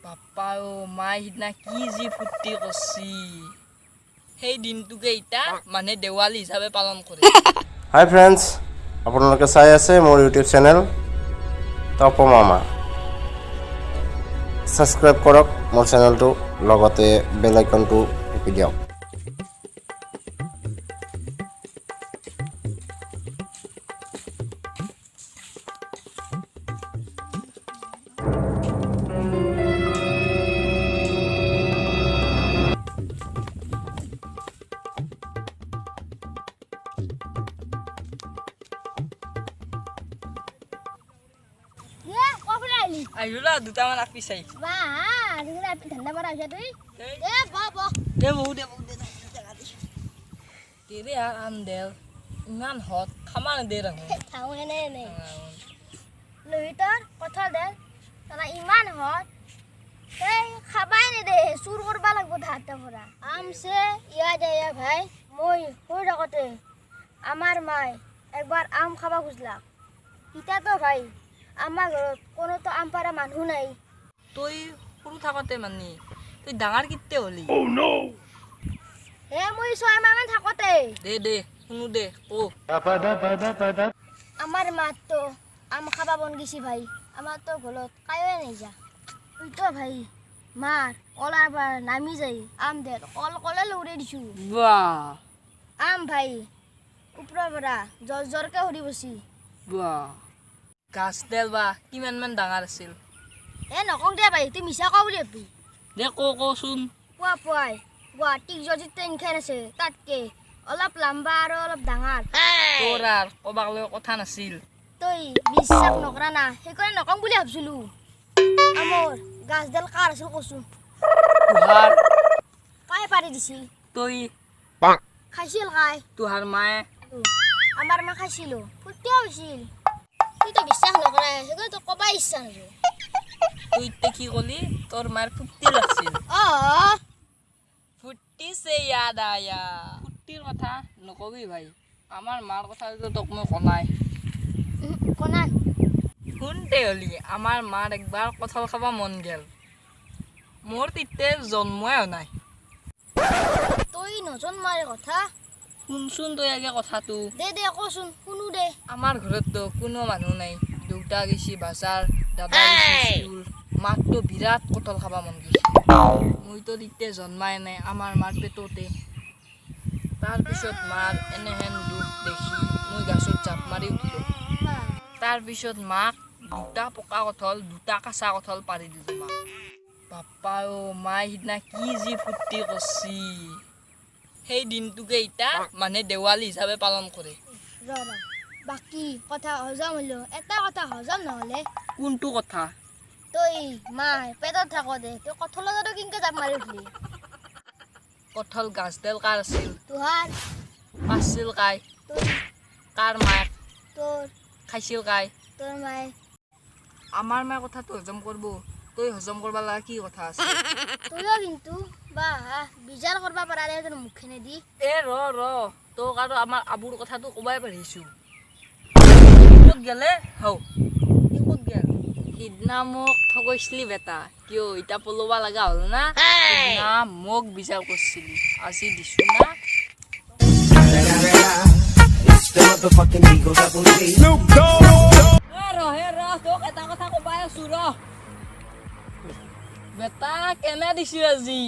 বাপ্পা মাই সিদিনা কি যি ফূৰ্তি কৰছি সেই দিনটোকে এতিয়া মানে দেৱালী হিচাপে পালন কৰে। হাই ফ্ৰেণ্ডছ, আপোনালোকে চাই আছে মোৰ ইউটিউব চেনেল তপমামা। ছাবস্ক্ৰাইব কৰক মোৰ চেনেলটো, লগতে বেল আইকনটো টিপি দিয়ক। আহিলা দুটামান আপি চাই আম দেল ইমান হত খামা নেদে লোহিতৰ কথা দে ইমান হত খাবাই নেদে চুৰ কৰবা লাগব ধাৰটা ভৰা আমছে ইয়া দে ভাই মই হৈ থাকোতে আমাৰ মাই একবাৰ আম খাবা খুজলাক ইতাতো ভাই আমাৰ ঘৰত কোনোতো আম পাৰা মানুহ নাই। তই সৰু থাকোতে মানে তুই ডাঙৰ কিতে হলি হে মই 6 মাহ মান থাকোতে দে শুনো দে ও আমার মাত তো আম খাবা বন গেছি ভাই আমার তো ঘৰত কায়ো নাই যা তুই তো ভাই মার কলার বার নামি যাই আম দে কলে লৌড়ে দিছু বাহ আম ভাই উপরা বৰা জৰকে হৰি বসি বাহ গাছ দেল বা কিমান মান ডাঙৰ আছিল নকং দে ভাই তুই মিছা কও বুলি ভাবি দে কচোন পুৱাই গুৱাহাটীক যদি ট্ৰেইন খান আছে তাতকে অলপ লম্বা আৰু অলপ ডাঙৰ তোৰ আৰু কবাক লৈ কথা নাছিল তই বিশ্বাস নকৰা না সেইকাৰণে নকং বুলি ভাবছিলো আমাৰ গাছডাল কাৰ আছিল কচোন তুহাৰ কাই পাৰি দিছিল তই খাইছিল কাই তুহাৰ মায়ে আমাৰ মা খাইছিল ফুৰ্তিও হৈছিল তুই তো বিশ্বাস নকৰা সেইকাৰণে তোক কবা ইচ্ছা নাযায় তুই তে কি কলি তোৰ মাৰ ফুৰ্তি লাগছিল ফুৰ্তিছে ইয়াদ আয়া ফুৰ্তিৰ কথা নকবি ভাই আমাৰ মাৰ কথা তোক মই কনাই কোনা শুনতে হলি আমাৰ মাৰ একবাৰ কঁঠাল খাবা মন গেল মোৰ তিতে জন্মই নাই তই নজন্মাৰ কথা শুনচোন তই আগে কথাটো দে কচোন শুনো দে আমাৰ ঘৰততো কোনো মানুহ নাই দেউতা গেছি বাজাৰ দাদা গেছি স্কুল মাকতো বিৰাট কঁঠাল খাবা মন গৈছে মইতো তেতিয়া জন্মাই নাই আমাৰ মাৰ পেটতে তাৰপিছত মাৰ এনেহেন দুখ দেখি মই গাছত জাপ মাৰি উঠিলোঁ তাৰপিছত মাক দুটা পকা কঁঠাল দুটা কাঁচা কঁঠাল পাৰি দিলোঁ মাক বাপ্পা মাই সিদিনা কি যি ফূৰ্তি কৰছি সেই দিনটোকে এতিয়া মানে দেৱালী হিচাপে পালন কৰে বাকী কথা হজম হলো এটা কথা হজম নহলে কোনটো কথা তই মাই পেটত থাকোতে তই কঁঠালৰ জাত কিনকে জাপ মাৰি উঠলি কঁঠাল গাছডাল কাৰ আছিল তোহাৰ পাছিল কাই তোৰ কাৰ মাক তোৰ খাইছিল কাই তোৰ মায়ে আমাৰ মায়ে কথাটো হজম কৰিব তই হজম কৰিব লগা কি কথা আছে তইও কিন্তু বা বিচাৰ কৰিব পাৰা দে তোৰ মুখখনে দি এ ৰ তোক আৰু আমাৰ আবুৰ কথাটো ক'বাই পাৰিছোঁ ক'ত গেলে হৌ ই ক'ত গেল সিদিনা মোক ঠগৈছিলি বেটা কিয় এতিয়া পলবা লগা হ'ল না সিদিনা মোক বিচাৰ কৰিছিলি আজি দিছোঁ না তোক এটা কথা ক'বাই আছোঁ ৰ বেটা কেনে দিছোঁ আজি